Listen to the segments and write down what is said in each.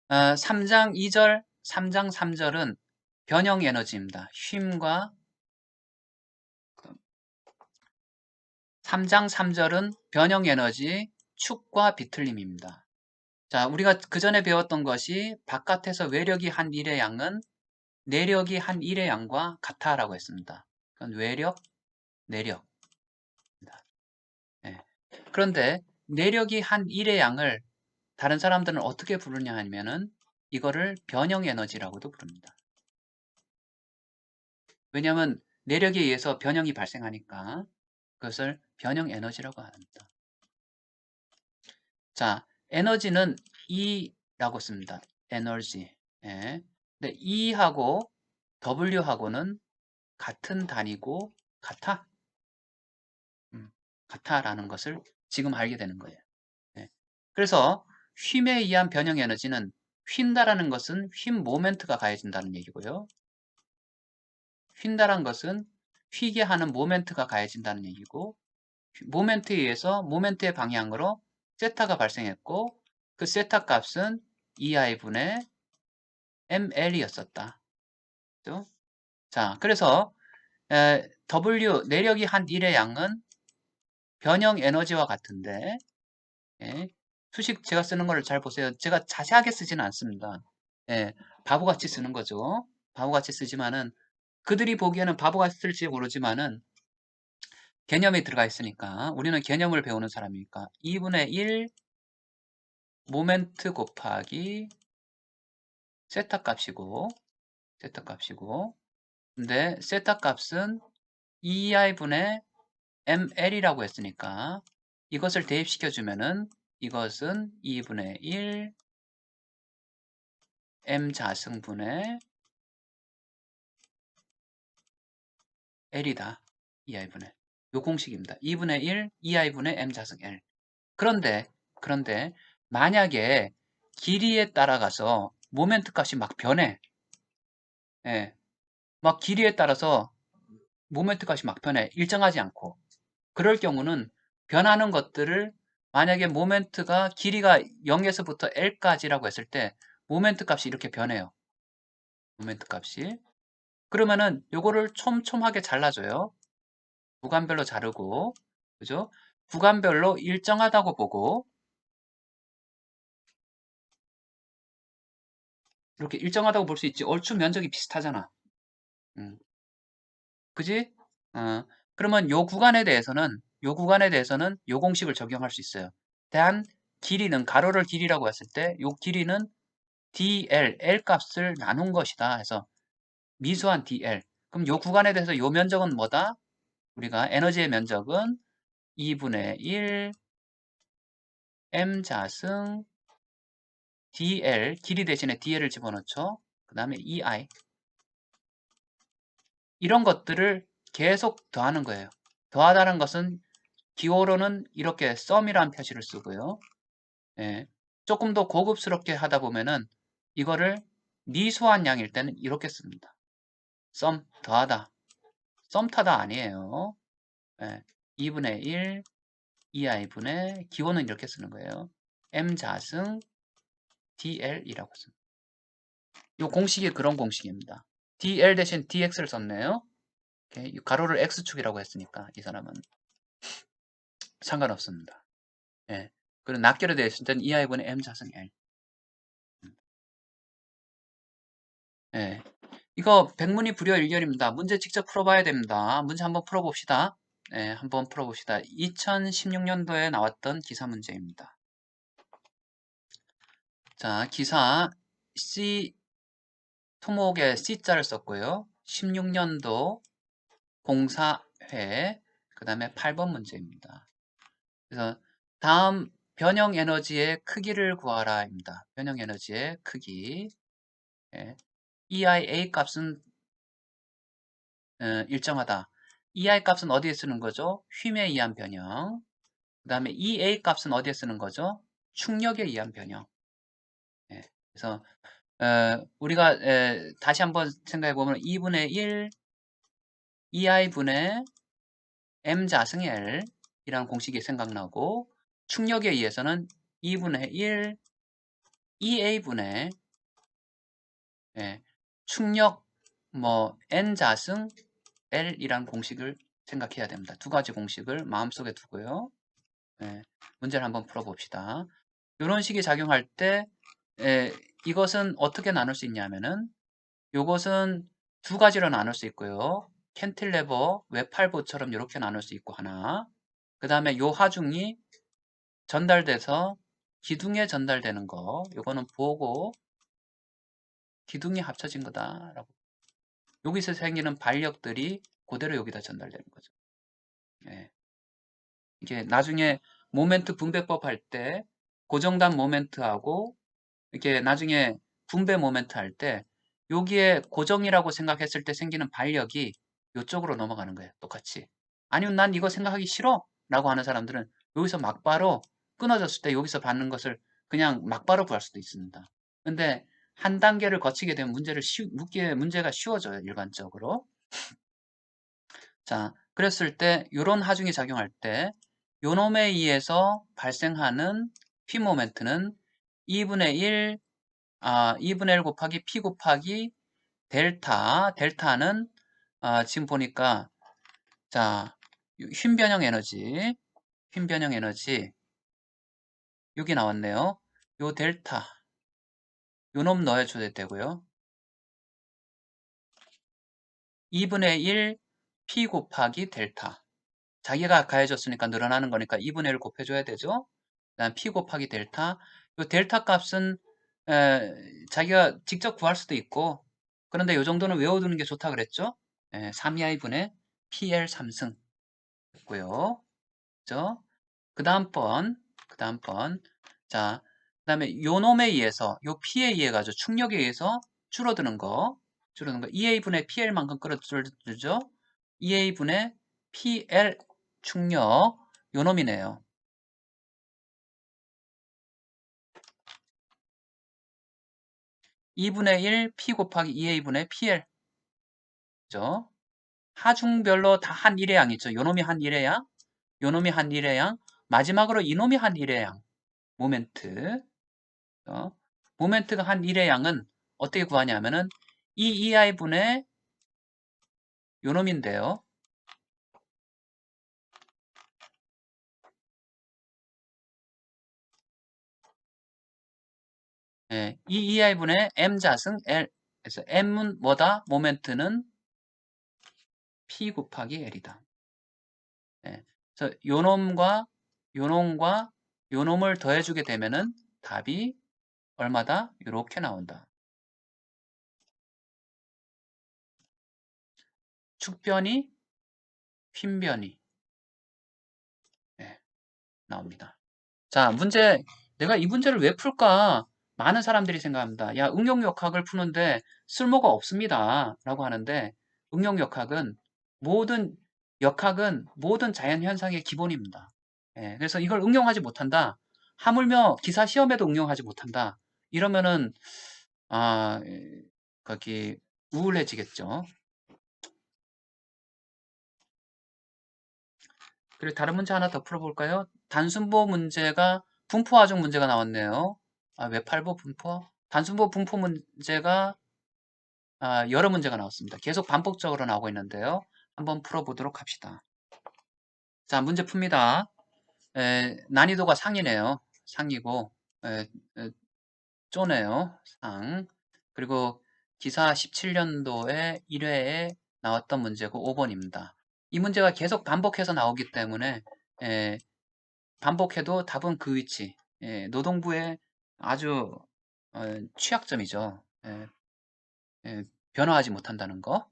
3장 2절, 3장 3절은 변형 에너지입니다. 쉼과 3장 3절은 변형 에너지, 축과 비틀림입니다. 자, 우리가 그 전에 배웠던 것이 바깥에서 외력이 한 1의 양은 내력이 한 1의 양과 같아라고 했습니다. 그건 외력, 내력. 네. 그런데 내력이 한 1의 양을 다른 사람들은 어떻게 부르냐 하면은 이거를 변형 에너지라고도 부릅니다. 왜냐하면 내력에 의해서 변형이 발생하니까 그것을 변형 에너지라고 합니다. 자, 에너지는 E라고 씁니다. 에너지. 예. 근데 E하고 W하고는 같은 단위고 같아. 같아라는 것을 지금 알게 되는 거예요. 예. 그래서 쉼에 의한 변형 에너지는 휜다라는 것은 휜 모멘트가 가해진다는 얘기고요. 휜다란 것은 휘게 하는 모멘트가 가해진다는 얘기고 모멘트에 의해서 모멘트의 방향으로 세타가 발생했고 그 세타 값은 EI분의 ML이었었다. 자, 그래서 W 내력이 한 1의 양은 변형 에너지와 같은데 예, 수식 제가 쓰는 거를 잘 보세요. 제가 자세하게 쓰지는 않습니다. 예, 바보같이 쓰는 거죠. 바보같이 쓰지만은 그들이 보기에는 바보같이 쓸지 모르지만은 개념이 들어가 있으니까 우리는 개념을 배우는 사람이니까 2분의 1 모멘트 곱하기 세타 값이고 근데 세타 값은 EI분의 ML이라고 했으니까 이것을 대입시켜 주면은 이것은 2분의 1 M 자승분의 L이다. EI분의 요 공식입니다. 2분의 1 EI분의 M 자승 L. 그런데 만약에 길이에 따라가서 모멘트 값이 막 변해. 예, 막 길이에 따라서 모멘트 값이 막 변해. 일정하지 않고. 그럴 경우는 변하는 것들을 만약에 모멘트가 길이가 0에서부터 L까지라고 했을 때 모멘트 값이 이렇게 변해요. 모멘트 값이. 그러면은 요거를 촘촘하게 잘라줘요. 구간별로 자르고, 그죠? 구간별로 일정하다고 보고, 이렇게 일정하다고 볼 수 있지. 얼추 면적이 비슷하잖아. 음, 그지? 그러면 요 구간에 대해서는 요 공식을 적용할 수 있어요. 단, 길이는, 가로를 길이라고 했을 때, 요 길이는 dl, l 값을 나눈 것이다 해서 미수한 dl. 그럼 요 구간에 대해서 요 면적은 뭐다? 우리가 에너지의 면적은 2분의 1 m 자승 dl, 길이 대신에 dl을 집어넣죠. 그 다음에 ei. 이런 것들을 계속 더하는 거예요. 더하다는 것은 기호로는 이렇게 sum이라는 표시를 쓰고요. 예, 조금 더 고급스럽게 하다 보면은 이거를 미수한 양일 때는 이렇게 씁니다. sum, 더하다. sum 타다 아니에요. 예, 2분의 1 EI분의 기호는 이렇게 쓰는 거예요. M 자승 DL이라고 씁니다. 이 공식이 그런 공식입니다. DL 대신 DX를 썼네요. 오케이. 가로를 X축이라고 했으니까 이 사람은 상관없습니다. 예. 그리고 낱개로 되어 있을 때는 EI분의 M 자승 L. 예. 이거 백문이 불여일견입니다. 문제 직접 풀어봐야 됩니다. 문제 한번 풀어봅시다. 예, 한번 풀어봅시다. 2016년도에 나왔던 기사 문제입니다. 자, 기사 C 토목에 C자를 썼고요. 16년도 공사회 그 다음에 8번 문제입니다. 그래서 다음 변형 에너지의 크기를 구하라입니다. 변형 에너지의 크기. 예. EIA 값은 일정하다. EI 값은 어디에 쓰는 거죠? 휨에 의한 변형. 그 다음에 EA 값은 어디에 쓰는 거죠? 충력에 의한 변형. 예. 그래서 우리가 다시 한번 생각해 보면 2분의 1 EI분의 M 자승 L 이라는 공식이 생각나고 충력에 의해서는 2분의 1 EA분의 충력 뭐 N자승 L이란 공식을 생각해야 됩니다. 두 가지 공식을 마음속에 두고요. 문제를 한번 풀어봅시다. 이런 식이 작용할 때 이것은 어떻게 나눌 수 있냐면은 요것은 두 가지로 나눌 수 있고요. 캔틸레버, 외팔부처럼 이렇게 나눌 수 있고 하나. 그 다음에 요 하중이 전달돼서 기둥에 전달되는 거. 요거는 보고 기둥이 합쳐진 거다라고. 여기서 생기는 반력들이 그대로 여기다 전달되는 거죠. 이게 나중에 모멘트 분배법 할 때 고정단 모멘트하고 이렇게 나중에 분배 모멘트 할 때 여기에 고정이라고 생각했을 때 생기는 반력이 이쪽으로 넘어가는 거예요. 똑같이. 아니면 난 이거 생각하기 싫어 라고 하는 사람들은 여기서 막바로 끊어졌을 때 여기서 받는 것을 그냥 막바로 구할 수도 있습니다. 근데 한 단계를 거치게 되면 문제가 쉬워져요. 일반적으로. 자, 그랬을 때 이런 하중이 작용할 때 요놈에 의해서 발생하는 P 모멘트는 2분의 1 2분의 1 곱하기 P 곱하기 델타는 지금 보니까 자, 휨변형 에너지 여기 나왔네요. 요 델타 요놈 넣어줘야 되고요. 2분의 1 P 곱하기 델타 자기가 가해줬으니까 늘어나는 거니까 2분의 1 곱해줘야 되죠. 그다음 P 곱하기 델타 요 델타 값은 자기가 직접 구할 수도 있고 그런데 요 정도는 외워두는 게 좋다 그랬죠. 3이하분의 PL 3승 됐고요. 그죠? 그 다음번 자, 그 다음에 요 놈에 의해서 요 P에 의해 가지고 충력에 의해서 줄어드는 거 2A분의 PL만큼 끌어들죠. 2A분의 PL 충력 요 놈이네요. 2분의 1 P 곱하기 2A분의 PL 그죠? 하중별로 다 한 1의 양 있죠. 요놈이 한 1의 양, 요놈이 한 1의 양, 마지막으로 이놈이 한 1의 양. 모멘트. 모멘트가 한 1의 양은 어떻게 구하냐면은 이 EI분의 요놈인데요. 이 EI분의 M자승 L. 그래서 M은 뭐다? 모멘트는 P 곱하기 L이다. 그래서 요놈과 요놈과 요놈을 더해주게 되면은 답이 얼마다? 이렇게 나온다. 축변이, 휨변이 나옵니다. 자, 내가 이 문제를 왜 풀까? 많은 사람들이 생각합니다. 야, 응용역학을 푸는데 쓸모가 없습니다. 라고 하는데 모든 역학은 모든 자연현상의 기본입니다. 그래서 이걸 응용하지 못한다. 하물며 기사 시험에도 응용하지 못한다. 이러면은 거기 우울해지겠죠. 그리고 다른 문제 하나 더 풀어볼까요? 단순보 문제가 분포하중 문제가 나왔네요. 외팔보 분포? 단순보 분포 문제가 여러 문제가 나왔습니다. 계속 반복적으로 나오고 있는데요. 한번 풀어보도록 합시다. 자, 문제 풉니다. 난이도가 상이네요. 상이고 쪼네요. 상. 그리고 기사 17년도에 1회에 나왔던 문제고 5번입니다. 이 문제가 계속 반복해서 나오기 때문에 반복해도 답은 그 위치. 노동부의 아주 취약점이죠. 변화하지 못한다는 거.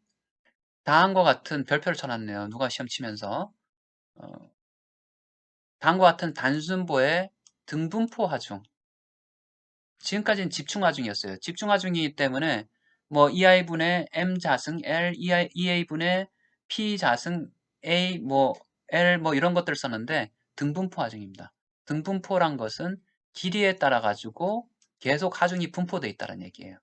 다음과 같은 별표를 쳐놨네요. 누가 시험 치면서. 다음과 같은 단순보의 등분포 하중. 지금까지는 집중하중이었어요. 집중하중이기 때문에 뭐 EI분의 M 자승 L, EA분의 P 자승 A, 뭐 L 뭐 이런 것들을 썼는데 등분포 하중입니다. 등분포란 것은 길이에 따라 가지고 계속 하중이 분포되어 있다는 얘기예요.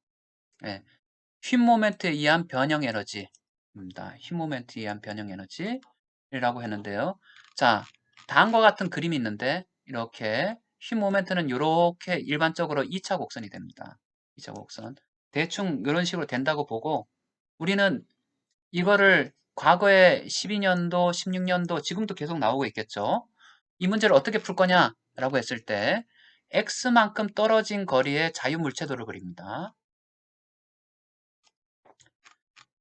휨 모멘트에 의한 변형 에너지입니다. 휨 모멘트에 의한 변형 에너지라고 했는데요. 자, 다음과 같은 그림이 있는데 이렇게 휘 모멘트는 이렇게 일반적으로 2차 곡선이 됩니다. 2차 곡선. 대충 이런 식으로 된다고 보고 우리는 이거를 과거에 12년도, 16년도, 지금도 계속 나오고 있겠죠. 이 문제를 어떻게 풀 거냐라고 했을 때 x만큼 떨어진 거리의 자유물체도를 그립니다.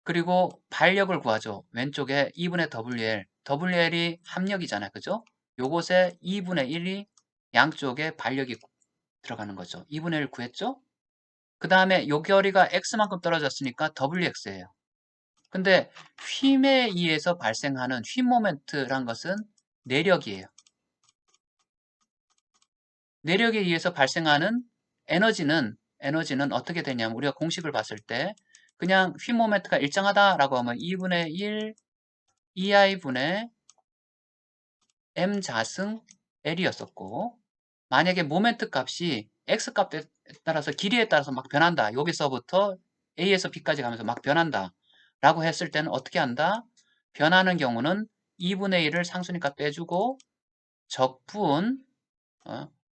그리고 발력을 구하죠. 왼쪽에 2분의 WL. WL이 합력이잖아요. 그죠? 요것에 2분의 1이 양쪽에 발력이 들어가는 거죠. 2분의 1 구했죠? 그 다음에 요 거리가 x만큼 떨어졌으니까 WX예요. 근데 휨에 의해서 발생하는 휨 모멘트란 것은 내력이에요. 내력에 의해서 발생하는 에너지는 어떻게 되냐면 우리가 공식을 봤을 때 그냥 휨 모멘트가 일정하다라고 하면 2분의 1 EI분의 M 자승 L이었었고 만약에 모멘트 값이 X 값에 따라서 길이에 따라서 막 변한다. 여기서부터 A에서 B까지 가면서 막 변한다. 라고 했을 때는 어떻게 한다? 변하는 경우는 2분의 1을 상수니까 빼주고 적분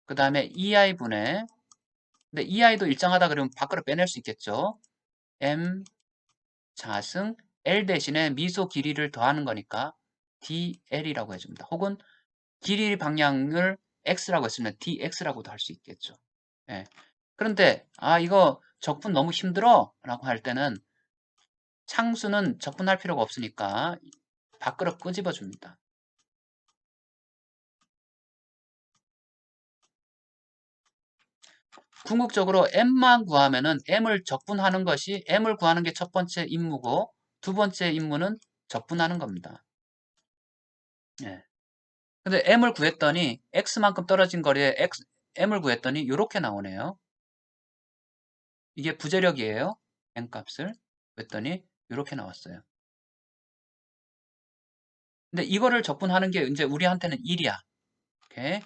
그 다음에 EI분의 근데 EI도 일정하다 그러면 밖으로 빼낼 수 있겠죠. M 자승 L 대신에 미소 길이를 더하는 거니까 DL이라고 해줍니다. 혹은 길이 방향을 x라고 했으면 dx라고도 할 수 있겠죠. 예. 그런데 이거 적분 너무 힘들어 라고 할 때는 창수는 적분할 필요가 없으니까 밖으로 끄집어 줍니다. 궁극적으로 m만 구하면은 m을 적분하는 것이 m을 구하는 게 첫 번째 임무고 두 번째 임무는 적분하는 겁니다. 예. 근데 m을 구했더니 x만큼 떨어진 거리에 m을 구했더니 이렇게 나오네요. 이게 부재력이에요. m 값을 구했더니 이렇게 나왔어요. 근데 이거를 적분하는 게 이제 우리한테는 1이야. 오케이.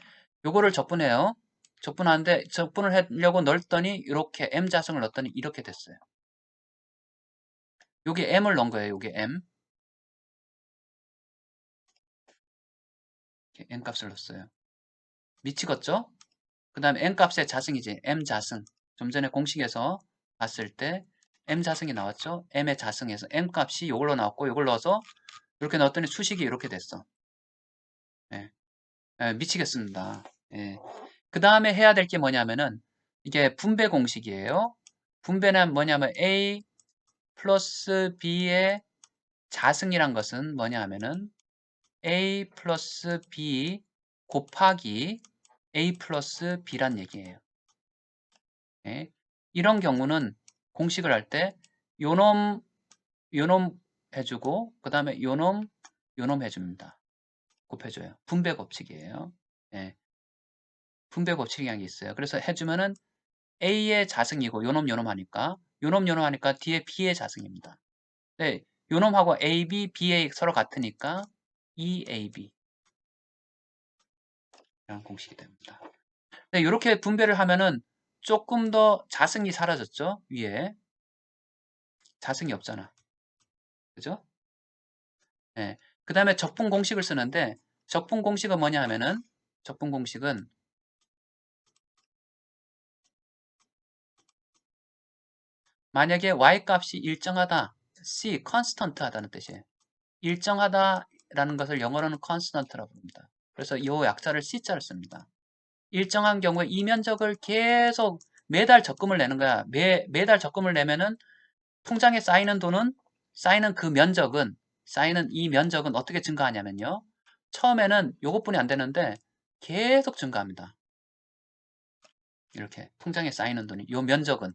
요거를 적분해요. 적분하는데 적분을 하려고 넣었더니 이렇게 m 자승을 넣었더니 이렇게 됐어요. 요게 m을 넣은 거예요. 요게 m. 이렇게 m 값을 넣었어요. 미치겠죠? 그 다음에 m 값의 자승이지. m 자승. 좀 전에 공식에서 봤을 때 m 자승이 나왔죠? m의 자승에서 m 값이 요걸로 나왔고 요걸 넣어서 이렇게 넣었더니 수식이 이렇게 됐어. 예. 예, 미치겠습니다. 예. 그 다음에 해야 될 게 뭐냐면은 이게 분배 공식이에요. 분배는 뭐냐면 A 플러스 B의 자승이란 것은 뭐냐 하면은 A 플러스 B 곱하기 A 플러스 B란 얘기예요. 예. 이런 경우는 공식을 할 때 요놈 요놈 해주고 그 다음에 요놈 해줍니다. 곱해줘요. 분배 법칙이에요. 예. 분배 법칙이라는 게 있어요. 그래서 해주면은 A의 자승이고 요놈 하니까 요놈 하니까 뒤에 B의 자승입니다. 네, 요놈하고 AB, BA 서로 같으니까 EAB 라는 공식이 됩니다. 네, 이렇게 분배를 하면은 조금 더 자승이 사라졌죠? 위에 자승이 없잖아. 그죠? 네. 그 다음에 적분 공식을 쓰는데 적분 공식은 뭐냐 하면은 적분 공식은 만약에 y값이 일정하다, c, 컨스턴트 하다는 뜻이에요. 일정하다라는 것을 영어로는 constant라고 부릅니다. 그래서 이 약자를 C자를 씁니다. 일정한 경우에 이 면적을 계속 매달 적금을 내는 거야. 매달 적금을 내면은 통장에 쌓이는 돈은 쌓이는 그 면적은 쌓이는 이 면적은 어떻게 증가하냐면요. 처음에는 요것뿐이 안 되는데 계속 증가합니다. 이렇게 통장에 쌓이는 돈이 요 면적은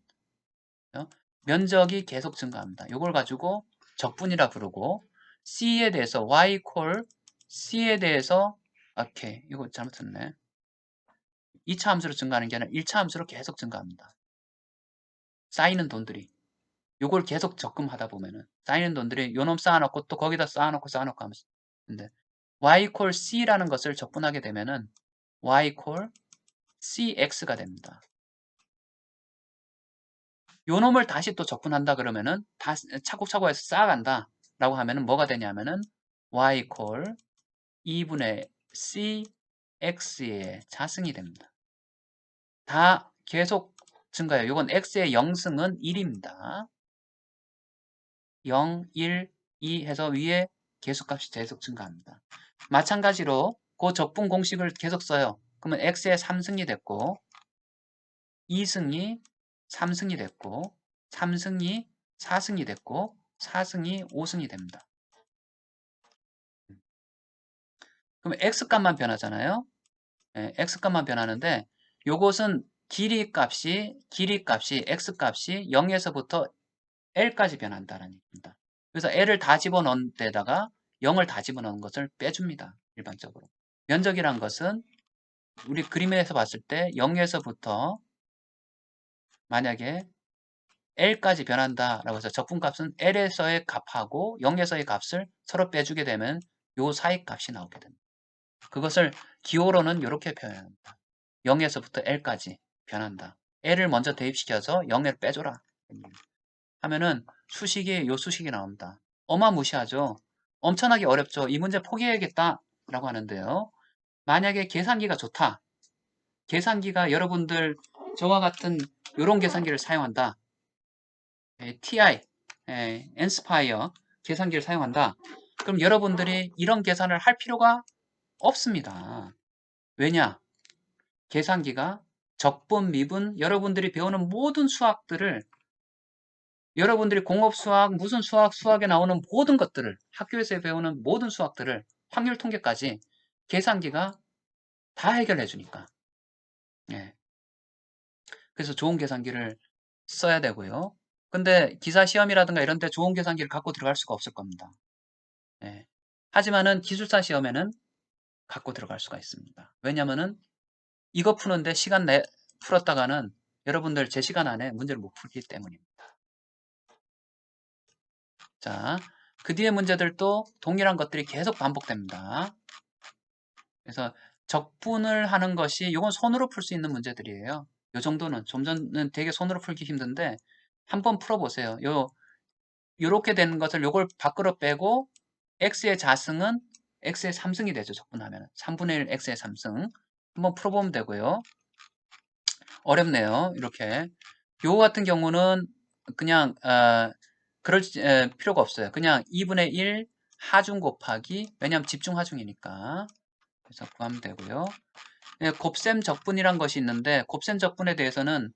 면적이 계속 증가합니다. 요걸 가지고 적분이라 부르고 C에 대해서 Y 콜 C에 대해서 오케이 이거 잘못했네. 2차 함수로 증가하는 게 아니라 1차 함수로 계속 증가합니다. 쌓이는 돈들이 요걸 계속 적금하다 보면은 쌓이는 돈들이 요놈 쌓아놓고 또 거기다 쌓아놓고 하면서 근데 Y 콜 C라는 것을 적분하게 되면은 Y 콜 CX가 됩니다. 요놈을 다시 또 적분한다 그러면은 다 차곡차곡 해서 쌓아간다 라고 하면은 뭐가 되냐면은 Y 콜 2분의 CX의 자승이 됩니다. 다 계속 증가해요. 이건 x의 0승은 1입니다. 0, 1, 2 해서 위에 계수값이 계속 증가합니다. 마찬가지로 그 적분 공식을 계속 써요. 그러면 x의 3승이 됐고 2승이 3승이 됐고 3승이 4승이 됐고 4승이 5승이 됩니다. 그럼 x값만 변하잖아요. 예, x값만 변하는데 요것은 길이 값이 x값이 0에서부터 l까지 변한다는 얘기입니다. 그래서 l을 다 집어넣은 데다가 0을 다 집어넣은 것을 빼줍니다. 일반적으로. 면적이란 것은 우리 그림에서 봤을 때 0에서부터 만약에 l까지 변한다라고 해서 적분값은 l에서의 값하고 0에서의 값을 서로 빼주게 되면 요 사이 값이 나오게 됩니다. 그것을 기호로는 이렇게 표현합니다. 0에서부터 l까지 변한다. l을 먼저 대입시켜서 0을 빼줘라. 하면은 수식이 요 수식이 나옵니다. 어마무시하죠. 엄청나게 어렵죠. 이 문제 포기해야겠다 라고 하는데요. 만약에 계산기가 좋다. 계산기가 여러분들 저와 같은 이런 계산기를 사용한다. TI, 엔스파이어 계산기를 사용한다. 그럼 여러분들이 이런 계산을 할 필요가 없습니다. 왜냐? 계산기가 적분, 미분, 여러분들이 배우는 모든 수학들을 여러분들이 공업수학, 무슨 수학, 수학에 나오는 모든 것들을 학교에서 배우는 모든 수학들을 확률 통계까지 계산기가 다 해결해 주니까. 예. 그래서 좋은 계산기를 써야 되고요. 근데 기사 시험이라든가 이런 데 좋은 계산기를 갖고 들어갈 수가 없을 겁니다. 예. 하지만은 기술사 시험에는 갖고 들어갈 수가 있습니다. 왜냐면은 이거 푸는데 시간 내 풀었다가는 여러분들 제 시간 안에 문제를 못 풀기 때문입니다. 자, 그 뒤에 문제들도 동일한 것들이 계속 반복됩니다. 그래서 적분을 하는 것이 이건 손으로 풀 수 있는 문제들이에요. 요 정도는 좀 전은 되게 손으로 풀기 힘든데 한번 풀어보세요. 요렇게 되는 것을 요걸 밖으로 빼고 x의 자승은 x의 3승이 되죠. 적분하면 3분의 1 x의 3승 한번 풀어보면 되고요. 어렵네요. 이렇게 요 같은 경우는 그냥 그럴 필요가 없어요. 그냥 2분의 1 하중 곱하기 왜냐하면 집중 하중이니까 그래서 구하면 되고요. 예, 곱셈 적분이란 것이 있는데 곱셈 적분에 대해서는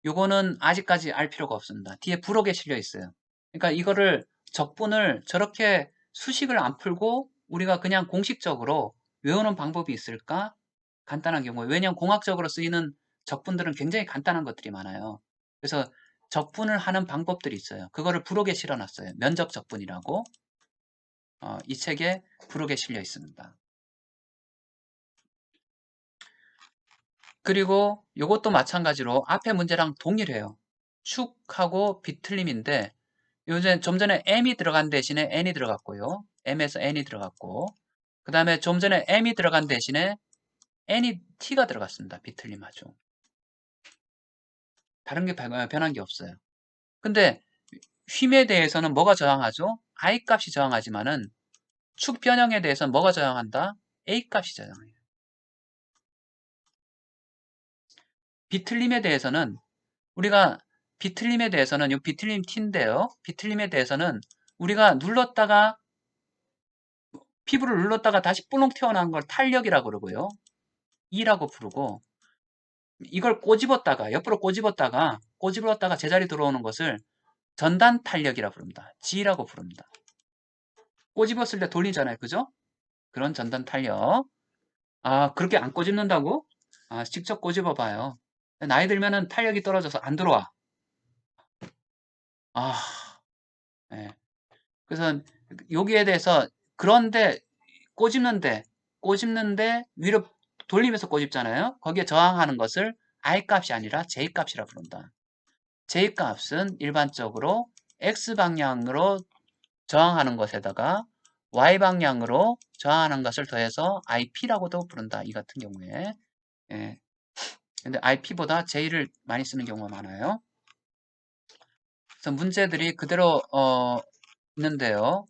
요거는 아직까지 알 필요가 없습니다. 뒤에 부록에 실려 있어요. 그러니까 이거를 적분을 저렇게 수식을 안 풀고 우리가 그냥 공식적으로 외우는 방법이 있을까? 간단한 경우에 왜냐하면 공학적으로 쓰이는 적분들은 굉장히 간단한 것들이 많아요. 그래서 적분을 하는 방법들이 있어요. 그거를 부록에 실어놨어요. 면적 적분이라고 이 책에 부록에 실려 있습니다. 그리고 이것도 마찬가지로 앞에 문제랑 동일해요. 축하고 비틀림인데 요즘 좀 전에 m이 들어간 대신에 n이 들어갔고요. m에서 n이 들어갔고 그 다음에 좀 전에 m이 들어간 대신에 n이 t가 들어갔습니다. 비틀림 아주. 다른 게 변한 게 없어요. 근데 휨에 대해서는 뭐가 저항하죠? I 값이 저항하지만은 축 변형에 대해서는 뭐가 저항한다? A 값이 저항해요. 비틀림에 대해서는 우리가 비틀림에 대해서는 이 비틀림 t인데요. 비틀림에 대해서는 우리가 눌렀다가 피부를 눌렀다가 다시 뿔렁 튀어나온 걸 탄력이라고 그러고요. E라고 부르고 이걸 꼬집었다가 옆으로 꼬집었다가 제자리 들어오는 것을 전단 탄력이라고 부릅니다. G라고 부릅니다. 꼬집었을 때 돌리잖아요. 그죠? 그런 전단 탄력. 아, 그렇게 안 꼬집는다고? 아, 직접 꼬집어 봐요. 나이 들면은 탄력이 떨어져서 안 들어와. 아, 예. 그래서 여기에 대해서 그런데 꼬집는데 위로 돌리면서 꼬집잖아요. 거기에 저항하는 것을 I 값이 아니라 J 값이라 부른다. J 값은 일반적으로 X 방향으로 저항하는 것에다가 Y 방향으로 저항하는 것을 더해서 IP라고도 부른다. 이 같은 경우에. 예. 근데 IP보다 J를 많이 쓰는 경우가 많아요. 그래서 문제들이 그대로 있는데요.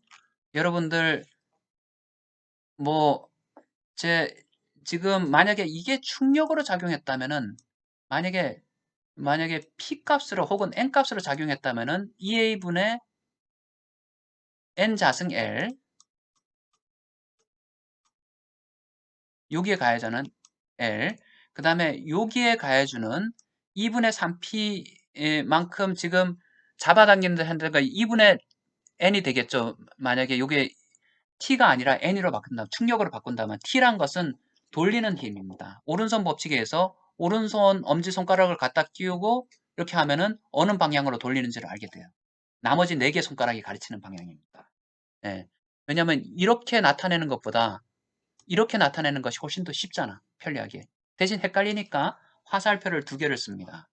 여러분들 뭐 지금 만약에 이게 충격으로 작용했다면은 만약에 p 값으로 혹은 n 값으로 작용했다면은 2a분의 n 자승 l 여기에 가해자는 l 그 다음에 여기에 가해주는 2분의 3p만큼 지금 잡아당기는 핸드가 2분의 n이 되겠죠. 만약에 이게 t가 아니라 n으로 바꾼다, 충력으로 바꾼다면 t란 것은 돌리는 힘입니다. 오른손 법칙에 의해서 오른손 엄지손가락을 갖다 끼우고 이렇게 하면은 어느 방향으로 돌리는지를 알게 돼요. 나머지 4개 손가락이 가르치는 방향입니다. 예. 왜냐하면 이렇게 나타내는 것보다 이렇게 나타내는 것이 훨씬 더 쉽잖아. 편리하게. 대신 헷갈리니까 화살표를 2개를 씁니다.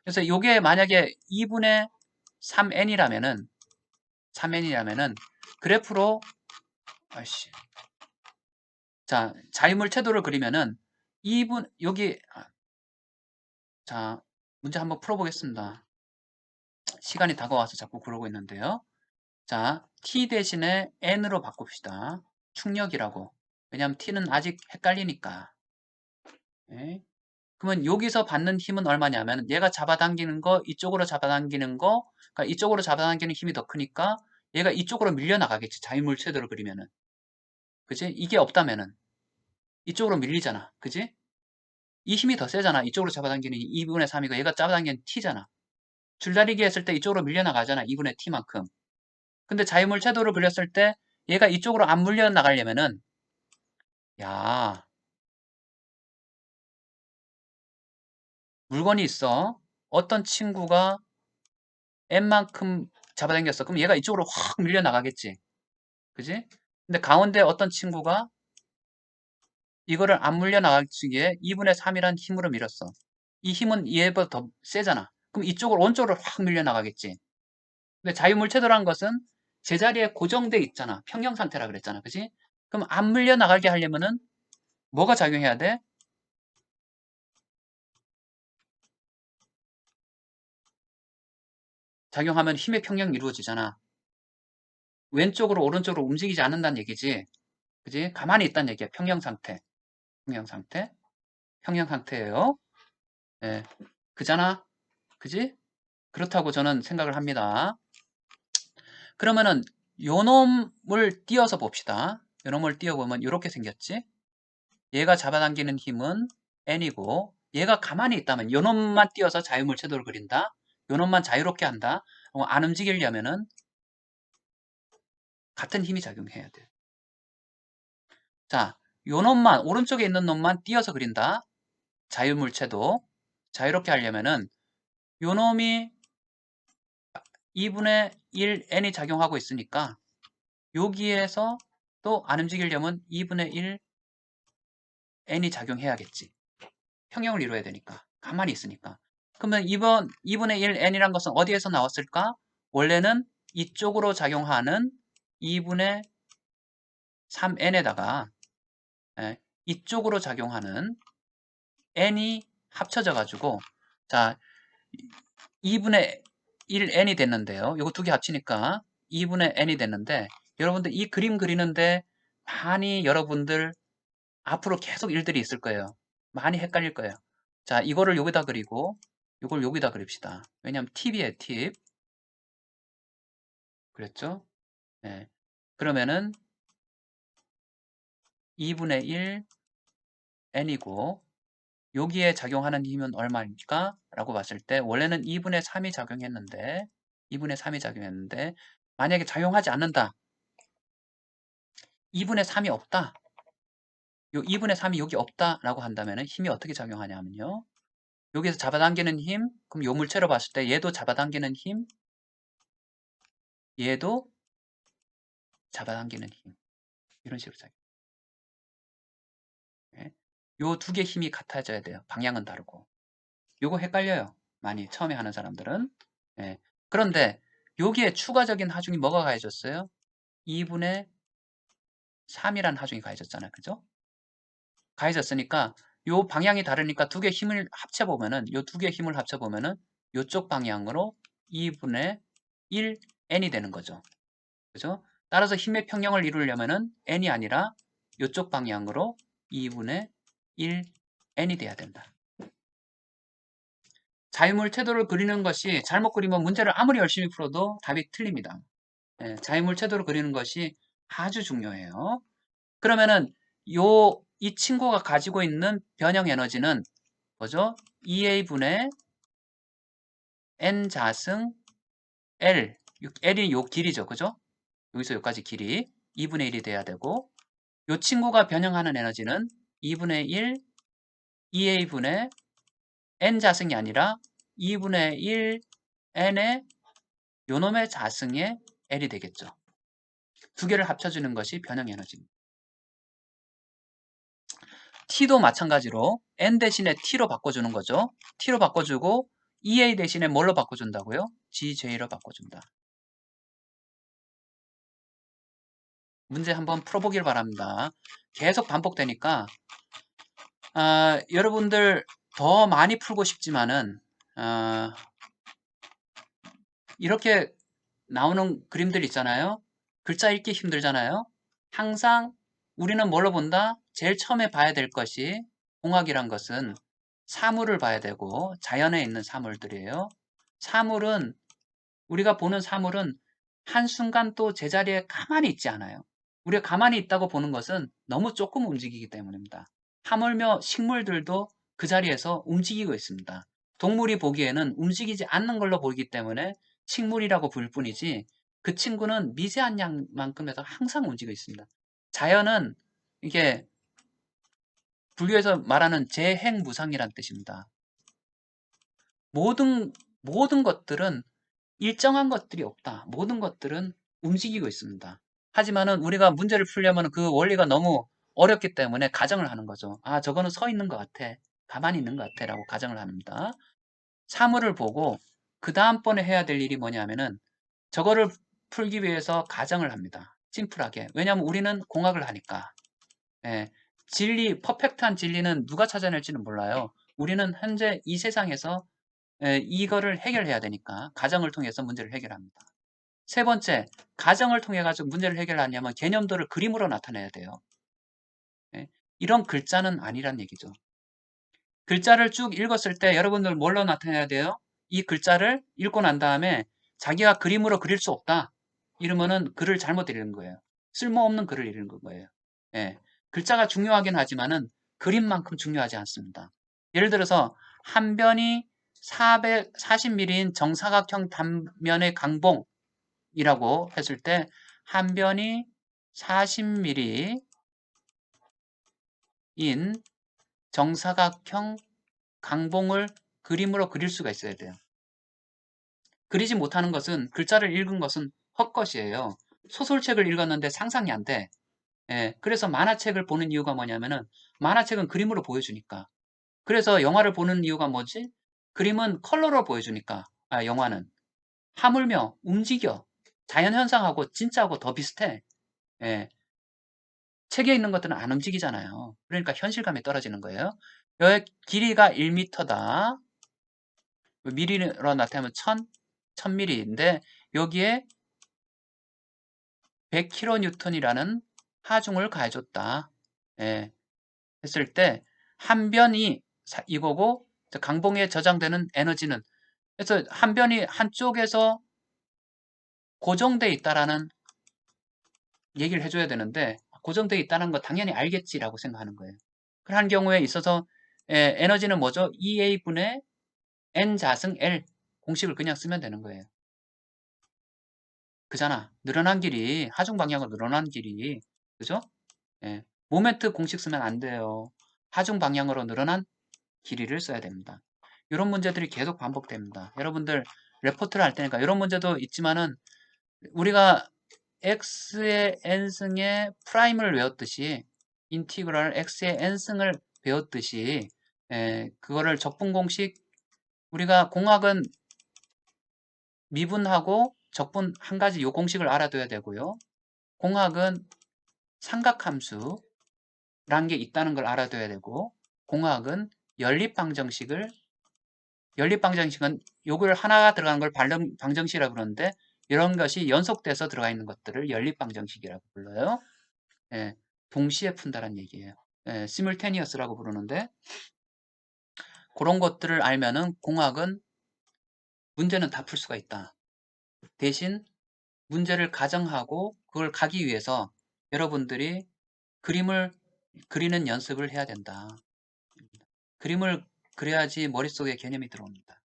그래서 이게 만약에 2분의 3n이라면은 그래프로 아이씨. 자, 자유물체도를 그리면은 2분 여기 자, 문제 한번 풀어보겠습니다. 시간이 다가와서 자꾸 그러고 있는데요. 자, t 대신에 n으로 바꿉시다. 충력이라고. 왜냐하면 t는 아직 헷갈리니까. 네. 그러면 여기서 받는 힘은 얼마냐면 얘가 잡아당기는 거, 이쪽으로 잡아당기는 거, 그러니까 이쪽으로 잡아당기는 힘이 더 크니까 얘가 이쪽으로 밀려나가겠지. 자유물체도를 그리면은. 그지? 이게 없다면은 이쪽으로 밀리잖아. 그지? 이 힘이 더 세잖아. 이쪽으로 잡아당기는 2분의 3이고 얘가 잡아당기는 t잖아. 줄다리기 했을 때 이쪽으로 밀려나가잖아. 2분의 t만큼. 근데 자유물체도를 그렸을 때 얘가 이쪽으로 안 물려나가려면은 야, 물건이 있어. 어떤 친구가 n만큼 잡아당겼어. 그럼 얘가 이쪽으로 확 밀려나가겠지. 그지? 근데 가운데 어떤 친구가 이거를 안 물려나가기에 2분의 3이란 힘으로 밀었어. 이 힘은 얘보다 더 세잖아. 그럼 이쪽으로 원쪽으로 확 밀려나가겠지. 근데 자유물체도라는 것은 제자리에 고정돼 있잖아. 평형 상태라 그랬잖아. 그지? 그럼 안 물려나가게 하려면은 뭐가 작용해야 돼? 작용하면 힘의 평형이 이루어지잖아. 왼쪽으로 오른쪽으로 움직이지 않는다는 얘기지. 그지? 가만히 있다는 얘기야. 평형 상태. 평형 상태. 평형 상태예요. 예. 그잖아. 그지? 그렇다고 저는 생각을 합니다. 그러면은 요 놈을 띄어서 봅시다. 요 놈을 띄어보면 이렇게 생겼지? 얘가 잡아당기는 힘은 n이고 얘가 가만히 있다면 요 놈만 띄어서 자유물체도를 그린다. 요 놈만 자유롭게 한다. 안 움직이려면은 같은 힘이 작용해야 돼. 자, 요 놈만 오른쪽에 있는 놈만 띄어서 그린다. 자유물체도 자유롭게 하려면은 요 놈이 2분의 1 n이 작용하고 있으니까 여기에서 또 안 움직이려면 2분의 1 n이 작용해야겠지. 평형을 이루어야 되니까. 가만히 있으니까. 그러면 2분의 1 n이란 것은 어디에서 나왔을까? 원래는 이쪽으로 작용하는 2분의 3n에다가 이쪽으로 작용하는 n이 합쳐져 가지고 자 2분의 1 n이 됐는데요. 이거 두 개 합치니까 2분의 n이 됐는데 여러분들 이 그림 그리는데 많이 여러분들 앞으로 계속 일들이 있을 거예요. 많이 헷갈릴 거예요. 자, 이거를 여기다 그리고 이걸 여기다 그립시다. 왜냐하면 팁이에요, 팁. 그랬죠? 네. 그러면은 2분의 1 n이고 여기에 작용하는 힘은 얼마입니까? 라고 봤을 때 원래는 2분의 3이 작용했는데 2분의 3이 작용했는데 만약에 작용하지 않는다. 2분의 3이 없다. 요 2분의 3이 여기 없다라고 한다면 힘이 어떻게 작용하냐면요. 여기서 잡아당기는 힘, 그럼 요 물체로 봤을 때 얘도 잡아당기는 힘, 얘도 잡아당기는 힘. 이런 식으로 작용. 요 두 개 힘이 같아져야 돼요. 방향은 다르고. 요거 헷갈려요. 많이 처음에 하는 사람들은. 예. 그런데 여기에 추가적인 하중이 뭐가 가해졌어요? 2분의 3이라는 하중이 가해졌잖아요. 그죠? 가해졌으니까 요 방향이 다르니까 두 개 힘을 합쳐보면은 요 두 개 힘을 합쳐보면은 요쪽 방향으로 2분의 1 n이 되는 거죠. 그죠? 따라서 힘의 평형을 이루려면은 n이 아니라 요쪽 방향으로 2분의 1 n이 돼야 된다. 자유물 태도를 그리는 것이 잘못 그리면 문제를 아무리 열심히 풀어도 답이 틀립니다. 예, 자유물 태도를 그리는 것이 아주 중요해요. 그러면은 이 친구가 가지고 있는 변형 에너지는 뭐죠? 2a분의 n 자승 L, L이 요 길이죠. 그죠? 여기서 여기까지 길이 2분의 1이 돼야 되고 요 친구가 변형하는 에너지는 2분의 1 2a분의 n 자승이 아니라 2분의 1 n의 요놈의 자승의 L이 되겠죠. 두 개를 합쳐주는 것이 변형 에너지입니다. T도 마찬가지로 N 대신에 T로 바꿔주는 거죠. T로 바꿔주고 EA 대신에 뭘로 바꿔준다고요? GJ로 바꿔준다. 문제 한번 풀어보길 바랍니다. 계속 반복되니까 여러분들 더 많이 풀고 싶지만은 이렇게 나오는 그림들 있잖아요. 글자 읽기 힘들잖아요. 항상 우리는 뭘로 본다? 제일 처음에 봐야 될 것이 공학이란 것은 사물을 봐야 되고 자연에 있는 사물들이에요. 사물은 우리가 보는 사물은 한순간 또 제자리에 가만히 있지 않아요. 우리가 가만히 있다고 보는 것은 너무 조금 움직이기 때문입니다. 하물며 식물들도 그 자리에서 움직이고 있습니다. 동물이 보기에는 움직이지 않는 걸로 보이기 때문에 식물이라고 부를 뿐이지 그 친구는 미세한 양만큼에서 항상 움직이고 있습니다. 자연은 이게 불교에서 말하는 재행무상이란 뜻입니다. 모든 것들은 일정한 것들이 없다. 모든 것들은 움직이고 있습니다. 하지만은 우리가 문제를 풀려면 그 원리가 너무 어렵기 때문에 가정을 하는 거죠. 아, 저거는 서 있는 것 같아. 가만히 있는 것 같아. 라고 가정을 합니다. 사물을 보고 그 다음번에 해야 될 일이 뭐냐면은 저거를 풀기 위해서 가정을 합니다. 심플하게. 왜냐하면 우리는 공학을 하니까. 예, 퍼펙트한 진리는 누가 찾아낼지는 몰라요. 우리는 현재 이 세상에서 이거를 해결해야 되니까 가정을 통해서 문제를 해결합니다. 세 번째, 가정을 통해 가지고 문제를 해결하려면 개념도를 그림으로 나타내야 돼요. 예, 이런 글자는 아니란 얘기죠. 글자를 쭉 읽었을 때 여러분들 뭘로 나타내야 돼요? 이 글자를 읽고 난 다음에 자기가 그림으로 그릴 수 없다. 이러면은 글을 잘못 읽은 거예요. 쓸모없는 글을 읽은 거예요. 예, 글자가 중요하긴 하지만은 그림만큼 중요하지 않습니다. 예를 들어서 한 변이 440mm인 정사각형 단면의 강봉이라고 했을 때 한 변이 40mm인 정사각형 강봉을 그림으로 그릴 수가 있어야 돼요. 그리지 못하는 것은 글자를 읽은 것은 헛것이에요. 소설책을 읽었는데 상상이 안 돼. 예, 그래서 만화책을 보는 이유가 뭐냐면은 만화책은 그림으로 보여주니까. 그래서 영화를 보는 이유가 뭐지? 그림은 컬러로 보여주니까. 영화는. 하물며 움직여. 자연현상하고 진짜하고 더 비슷해. 예, 책에 있는 것들은 안 움직이잖아요. 그러니까 현실감이 떨어지는 거예요. 여기 길이가 1m다. 미리로 나타내면 1000mm인데 여기에 100kN이라는 하중을 가해줬다. 예, 했을 때 한 변이 이거고 강봉에 저장되는 에너지는 그래서 한 변이 한쪽에서 고정돼 있다라는 얘기를 해줘야 되는데 고정돼 있다는 거 당연히 알겠지라고 생각하는 거예요. 그런 경우에 있어서 에너지는 뭐죠? EA분의 N 자승 L 공식을 그냥 쓰면 되는 거예요. 그잖아. 늘어난 길이 하중 방향으로 늘어난 길이 그죠? 예. 모멘트 공식 쓰면 안 돼요. 하중 방향으로 늘어난 길이를 써야 됩니다. 이런 문제들이 계속 반복됩니다. 여러분들 레포트를 할 테니까 이런 문제도 있지만은 우리가 x의 n승의 프라임을 외웠듯이 인티그럴 x의 n승을 배웠듯이 그거를 적분 공식 우리가 공학은 미분하고 적분 한 가지 요 공식을 알아둬야 되고요. 공학은 삼각함수란 게 있다는 걸 알아둬야 되고 공학은 연립방정식은 요걸 하나가 들어가는 걸 방정식이라고 그러는데 이런 것이 연속돼서 들어가 있는 것들을 연립방정식이라고 불러요. 예, 동시에 푼다는 얘기예요. simultaneous라고 부르는데 그런 것들을 알면은 공학은 문제는 다 풀 수가 있다. 대신 문제를 가정하고 그걸 가기 위해서 여러분들이 그림을 그리는 연습을 해야 된다. 그림을 그려야지 머릿속에 개념이 들어옵니다.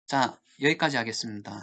자, 여기까지 하겠습니다.